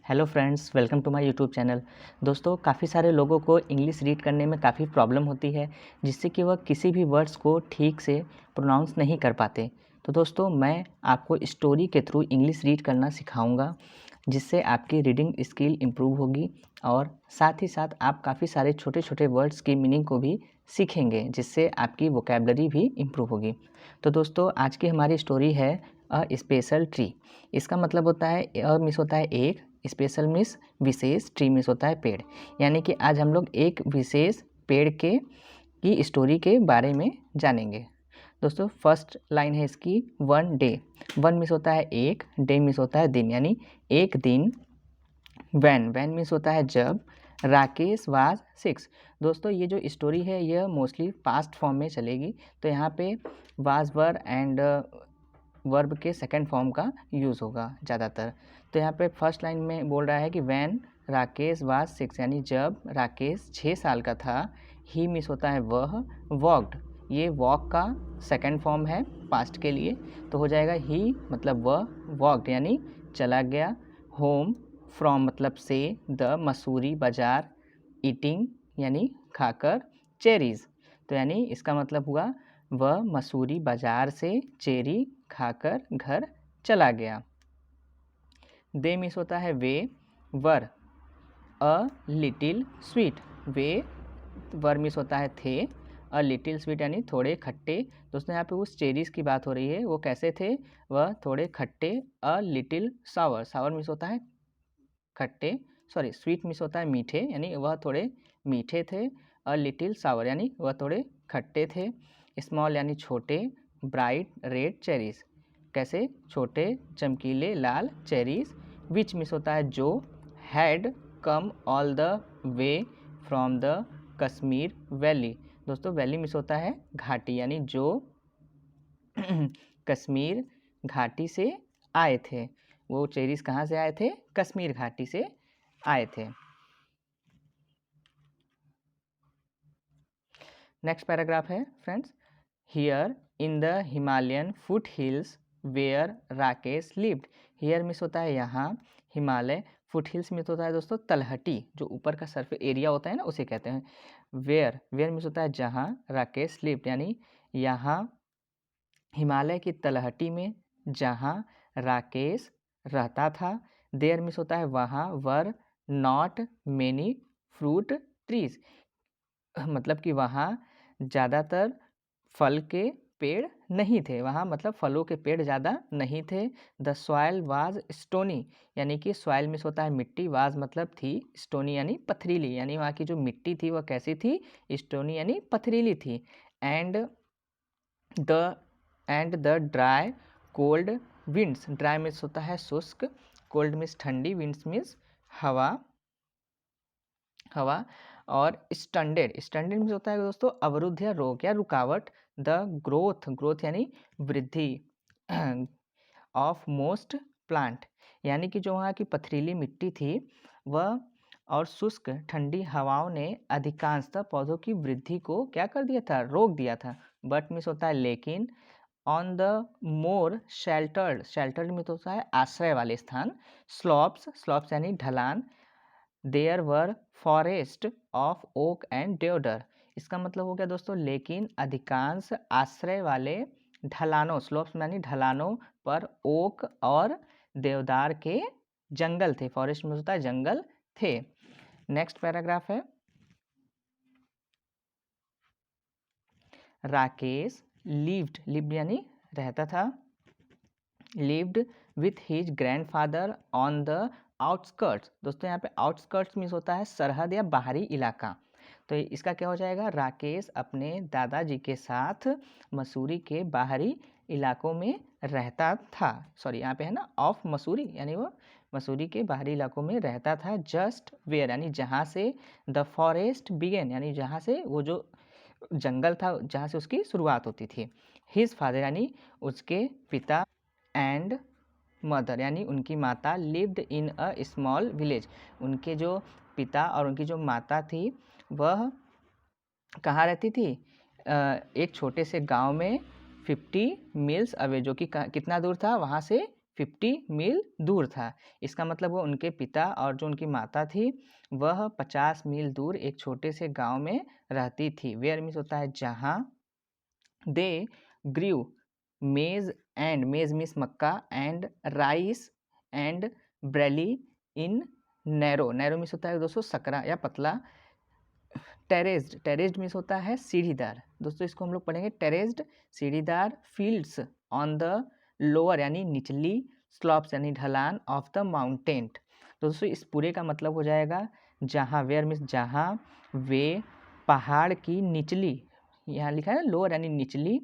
Hello friends, welcome to my YouTube channel. दोस्तों, काफ़ी सारे लोगों को इंग्लिश रीड करने में काफ़ी प्रॉब्लम होती है, जिससे कि वह किसी भी वर्ड्स को ठीक से प्रोनाउंस नहीं कर पाते। तो दोस्तों, मैं आपको स्टोरी के थ्रू इंग्लिश रीड करना सिखाऊंगा, जिससे आपकी रीडिंग स्किल इम्प्रूव होगी और साथ ही साथ आप काफ़ी सारे छोटे छोटे वर्ड्स की मीनिंग को भी सीखेंगे, जिससे आपकी वोकेबलरी भी इम्प्रूव होगी। तो दोस्तों, आज की हमारी स्टोरी है अ स्पेशल ट्री। इसका मतलब होता है मिस होता है एक, स्पेशल मिस विशेष, ट्री मिस होता है पेड़। यानी कि आज हम लोग एक विशेष पेड़ के की स्टोरी के बारे में जानेंगे। दोस्तों, फर्स्ट लाइन है इसकी, वन डे। वन मिस होता है एक, डे मिस होता है दिन, यानी एक दिन। वैन मिस होता है जब। राकेश वाज 6। दोस्तों, ये जो स्टोरी है यह मोस्टली पास्ट फॉर्म में चलेगी, तो यहाँ पे वाज वर एंड वर्ब के सेकंड फॉर्म का यूज़ होगा ज़्यादातर। तो यहाँ पे फर्स्ट लाइन में बोल रहा है कि वैन राकेश वाज 6, यानी जब राकेश 6 साल का था। ही मिस होता है वह। वॉकड, ये वॉक का सेकंड फॉर्म है पास्ट के लिए, तो हो जाएगा ही मतलब वह। वॉकड यानी चला गया। होम फ्रॉम मतलब से। द मसूरी बाज़ार। ईटिंग यानी खाकर। चेरीज़, तो यानी इसका मतलब हुआ वह मसूरी बाज़ार से चेरी खाकर घर चला गया। दे मिस होता है वे। Were a little sweet. They were miss होता है थे। अ लिटिल स्वीट यानी थोड़े खट्टे। दोस्तों, यहाँ पे उस चेरीज़ की बात हो रही है, वो कैसे थे, वह थोड़े खट्टे। A little Sawar, Sawar miss होता है खट्टे, सॉरी स्वीट मिस होता है मीठे, यानी वह थोड़े मीठे थे। अ लिटिल सावर यानी वह थोड़े खट्टे थे। स्मॉल यानी छोटे। ब्राइट रेड चेरीज़, कैसे, छोटे चमकीले लाल चेरीज़। विच मिस होता है जो। Had come all the way from the Kashmir valley. दोस्तों, वैली मिस होता है घाटी, यानी जो कश्मीर घाटी से आए थे। वो चेरीज़ कहाँ से आए थे, कश्मीर घाटी से आए थे। नेक्स्ट पैराग्राफ है friends, here in the Himalayan foot hills where Rakesh lived. Here means होता है यहाँ, हिमालय। फुट हिल्स मिस होता है दोस्तों तलहटी, जो ऊपर का सरफेस एरिया होता है ना, उसे कहते हैं। वेयर वेयर मिस होता है जहाँ। राकेश लिव्ड यानी यहाँ हिमालय की तलहटी में जहाँ राकेश रहता था। देयर मिस होता है वहाँ। Were not many fruit trees, मतलब कि वहाँ ज़्यादातर फल के पेड़ नहीं थे। वहाँ मतलब फलों के पेड़ ज़्यादा नहीं थे। द सॉयल वाज स्टोनी, यानी कि सॉयल मिस होता है मिट्टी। वाज मतलब थी, स्टोनी यानी पथरीली, यानी वहाँ की जो मिट्टी थी वह कैसी थी, स्टोनी यानी पथरीली थी। And the dry cold winds, dry miss होता है शुष्क, कोल्ड मिस ठंडी, विंड्स मिस हवा, हवा। और स्टैंडर्ड, स्टैंडर्ड मिस होता है दोस्तों अवरुद्ध या रोक या रुकावट। द ग्रोथ, ग्रोथ यानी वृद्धि ऑफ मोस्ट प्लांट, यानी कि जो वहाँ की पथरीली मिट्टी थी वह और शुष्क ठंडी हवाओं ने अधिकांशतः पौधों की वृद्धि को क्या कर दिया था, रोक दिया था। बट मिस होता है लेकिन। On the more sheltered, sheltered में तो होता है आश्रय वाले स्थान। स्लॉप्स, स्लॉप्स यानी ढलान। There were forest of oak and deodar, इसका मतलब हो गया दोस्तों लेकिन अधिकांश आश्रय वाले ढलानों, स्लोप्स यानी ढलानों पर ओक और देवदार के जंगल थे। फॉरेस्ट में होता है जंगल थे। नेक्स्ट पैराग्राफ है, राकेश लिव्ड, लिव्ड यानी रहता था, lived with his grandfather on the outskirts. दोस्तों, यहाँ पे आउटस्कर्ट्स मीन्स होता है सरहद या बाहरी इलाका। तो इसका क्या हो जाएगा, राकेश अपने दादाजी के साथ मसूरी के बाहरी इलाकों में रहता था। सॉरी, यहाँ पे है ना ऑफ मसूरी, यानी वो मसूरी के बाहरी इलाकों में रहता था। जस्ट वेयर यानी जहाँ से, द फॉरेस्ट बिगेन यानी जहाँ से वो जो जंगल था जहाँ से उसकी शुरुआत होती थी। हिज फादर यानी उसके पिता, एंड मदर यानी उनकी माता, lived in a small village, उनके जो पिता और उनकी जो माता थी वह कहाँ रहती थी, एक छोटे से गांव में 50 मील्स अवे, जो कि कितना दूर था वहाँ से 50 मील दूर था। इसका मतलब वो उनके पिता और जो उनकी माता थी वह 50 मील दूर एक छोटे से गांव में रहती थी। वेयर मीन्स होता है जहाँ। दे ग्रीव मेज एंड मेज means Mecca and rice and Braille in narrow. Narrow means होता है दोस्तों सकरा या पतला। टेरेस्ड, टेरेस्ड मीन्स होता है सीढ़ीदार। दोस्तों इसको हम लोग पढ़ेंगे टेरेस्ड सीढ़ीदार फील्ड्स ऑन द लोअर यानी निचली स्लॉप्स यानी ढलान ऑफ द माउंटेन। दोस्तों इस पूरे का मतलब हो जाएगा जहाँ, वेयर मीन्स जहाँ वे पहाड़ की निचली, यहाँ लिखा है ना लोअर यानी निचली,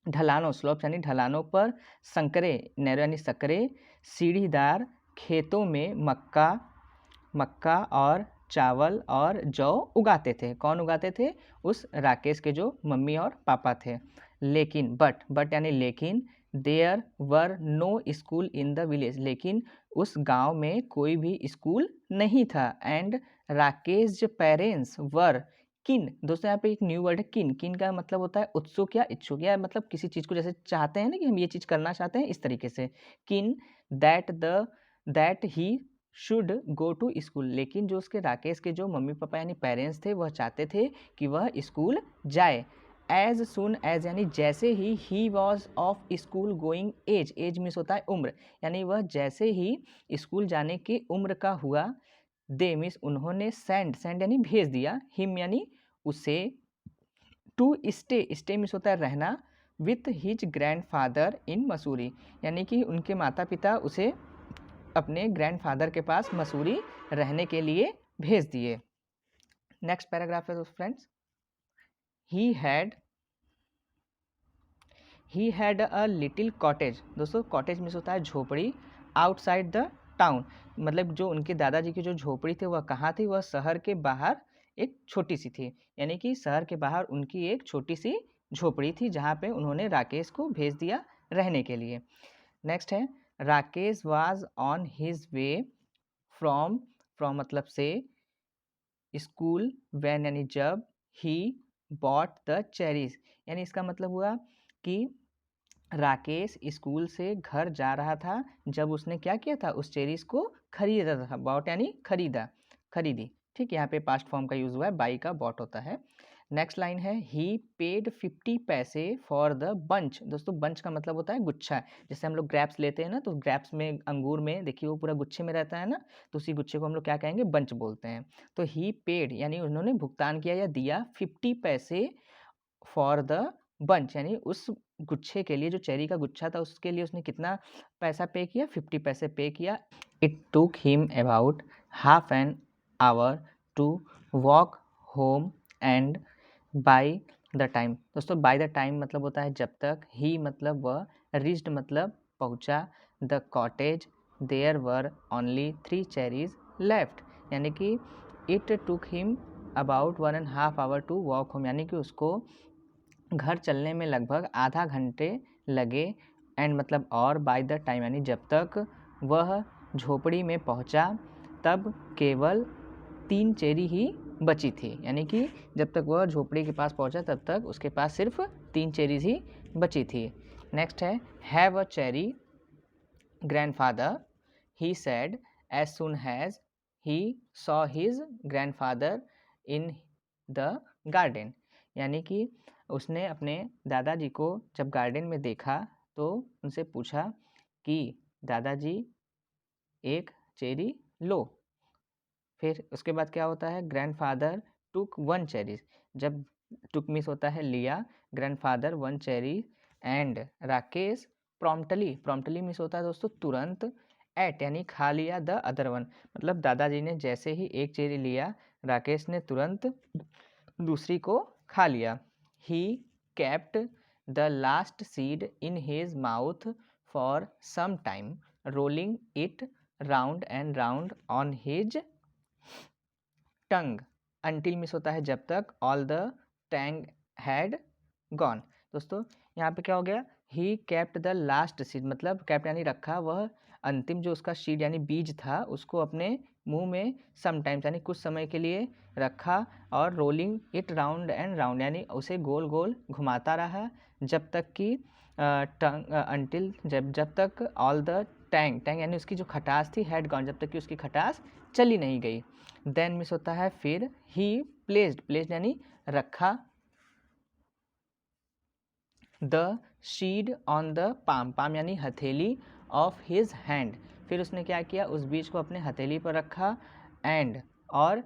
ढलानों स्लोप्स यानी ढलानों पर, संकरे नैरो यानी सकरे, सीढ़ीदार खेतों में मक्का और चावल और जौ उगाते थे। कौन उगाते थे? उस राकेश के जो मम्मी और पापा थे। लेकिन बट यानी लेकिन, there were no school in the village, लेकिन उस गांव में कोई भी स्कूल नहीं था। एंड राकेश पेरेंट्स वर किन। दोस्तों यहाँ पे एक न्यू वर्ड है किन। किन का मतलब होता है उत्सुक या इच्छुक, या मतलब किसी चीज़ को जैसे चाहते हैं ना कि हम ये चीज़ करना चाहते हैं, इस तरीके से किन। That he should go to school, लेकिन जो उसके राकेश के जो मम्मी पापा यानी पेरेंट्स थे वह चाहते थे कि वह स्कूल जाए। एज सुन एज यानी जैसे ही was of school going age. Age means होता है उम्र, यानी वह जैसे ही स्कूल जाने की उम्र का हुआ। दे मीन्स उन्होंने सेंड यानी भेज दिया, हिम यानी उसे, टू स्टे मीन्स होता है रहना, विथ हिज ग्रैंडफादर इन मसूरी, यानी कि उनके माता पिता उसे अपने ग्रैंडफादर के पास मसूरी रहने के लिए भेज दिए। नेक्स्ट पैराग्राफ है friends, he had a little cottage. दोस्तों कॉटेज मीन्स होता है झोपड़ी, आउटसाइड द टाउन, मतलब जो उनके दादाजी की जो झोपड़ी थी वह कहाँ थी? वह शहर के बाहर एक छोटी सी थी, यानी कि शहर के बाहर उनकी एक छोटी सी झोपड़ी थी जहाँ पे उन्होंने राकेश को भेज दिया रहने के लिए। नेक्स्ट है, Rakesh was on his way from मतलब से, स्कूल वैन यानी जब, ही बॉट द चेरीज, यानी इसका मतलब हुआ कि राकेश स्कूल से घर जा रहा था जब उसने क्या किया था? उस चेरीज को खरीदा था। बॉट यानी खरीदी। ठीक, यहाँ पे पास्ट फॉर्म का यूज हुआ है, बाई का बॉट होता है। नेक्स्ट लाइन है, ही पेड 50 पैसे फॉर द बंच। दोस्तों बंच का मतलब होता है गुच्छा। जैसे हम लोग ग्रैप्स लेते हैं ना, तो ग्रैप्स में अंगूर में देखिए वो पूरा गुच्छे में रहता है ना, तो उसी गुच्छे को हम लोग क्या कहेंगे? बंच बोलते हैं। तो ही पेड यानी उन्होंने भुगतान किया या दिया 50 पैसे फॉर द बंच, यानी उस गुच्छे के लिए, जो चेरी का गुच्छा था उसके लिए उसने कितना पैसा पे किया? 50 पैसे पे किया। It took him about half an hour to walk home and by the time. दोस्तों बाय द टाइम मतलब होता है जब तक, ही मतलब वह, रीच्ड मतलब पहुंचा, the cottage there were only 3 cherries left, यानी कि it took him about 1.5 hour to walk home, यानी कि उसको घर चलने में लगभग आधा घंटे लगे। एंड मतलब और, बाय द टाइम यानी जब तक वह झोपड़ी में पहुंचा तब केवल 3 चेरी ही बची थी, यानी कि जब तक वह झोपड़ी के पास पहुंचा तब तक उसके पास सिर्फ 3 चेरीज ही बची थी। नेक्स्ट है, have a cherry grandfather, he said as soon as he saw his grandfather in the garden, यानी कि उसने अपने दादाजी को जब गार्डन में देखा तो उनसे पूछा कि दादाजी एक चेरी लो। फिर उसके बाद क्या होता है? ग्रैंडफादर टुक 1 चेरी, जब टुक मिस होता है लिया, grandfather 1 cherry and Rakesh promptly miss होता है दोस्तों तुरंत, एट यानी खा लिया द अदर वन, मतलब दादाजी ने जैसे ही एक चेरी लिया राकेश ने तुरंत दूसरी को खा लिया। He kept the last seed in his mouth for some time, rolling it round and round on his tongue, until means होता है जब तक, all the tang had gone. दोस्तों यहाँ पे क्या हो गया? He kept the last seed, मतलब केप्ट यानी रखा, वह अंतिम जो उसका सीड यानी बीज था उसको अपने मुंह में समटाइम्स यानी कुछ समय के लिए रखा, और rolling it round and round यानी उसे गोल गोल घुमाता रहा जब तक कि अंटिल जब तक ऑल द टैंग यानी उसकी जो खटास थी हैड गॉन, जब तक कि उसकी खटास चली नहीं गई। देन मिस होता है फिर, ही प्लेस्ड यानी रखा, द शीड ऑन द पाम यानी हथेली ऑफ हिज हैंड, फिर उसने क्या किया, उस बीज को अपने हथेली पर रखा, एंड और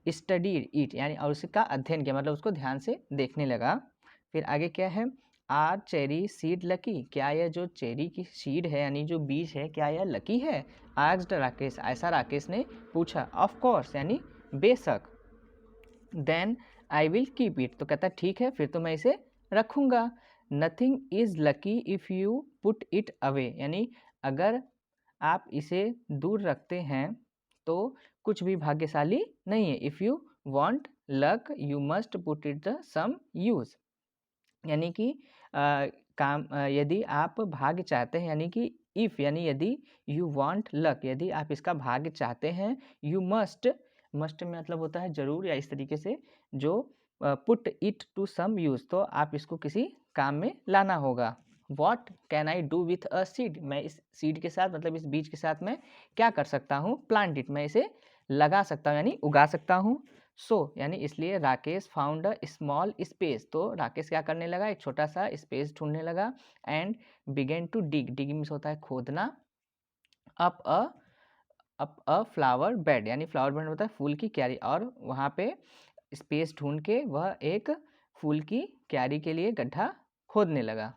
स्टडीड इट यानी और उसका अध्ययन किया, मतलब उसको ध्यान से देखने लगा। फिर आगे क्या है, आर चेरी सीड लकी, क्या यह जो चेरी की सीड है यानी जो बीज है क्या यह लकी है, आस्क्ड राकेश, ऐसा राकेश ने पूछा, ऑफ कोर्स यानी बेशक, then I will keep it, तो कहता ठीक है फिर तो मैं इसे रखूँगा, nothing is lucky if you put it away, यानी अगर आप इसे दूर रखते हैं तो कुछ भी भाग्यशाली नहीं है, if you want luck you must put it the some use, यानी कि यदि आप भाग्य चाहते हैं, यानी कि इफ़ यानी यदि, यू वांट लक यदि आप इसका भाग्य चाहते हैं, यू मस्ट में मतलब होता है जरूर या इस तरीके से, जो put it to some use, तो आप इसको किसी काम में लाना होगा। What can I do with a seed, मैं इस सीड के साथ मतलब इस बीज के साथ मैं क्या कर सकता हूँ, प्लांट इट, मैं इसे लगा सकता हूँ यानी उगा सकता हूँ। यानी इसलिए Rakesh found a small space, तो राकेश क्या करने लगा, एक छोटा सा स्पेस ढूंढने लगा, and begin to dig means होता है खोदना, अप अ फ्लावर बेड यानी फ्लावर बेड होता है फूल की क्यारी, और वहाँ पे स्पेस ढूंढ के वह एक फूल की क्यारी के लिए गड्ढा खोदने लगा।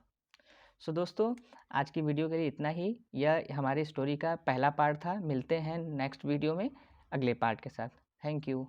दोस्तों आज की वीडियो के लिए इतना ही, यह हमारी स्टोरी का पहला पार्ट था, मिलते हैं नेक्स्ट वीडियो में अगले पार्ट के साथ। Thank you.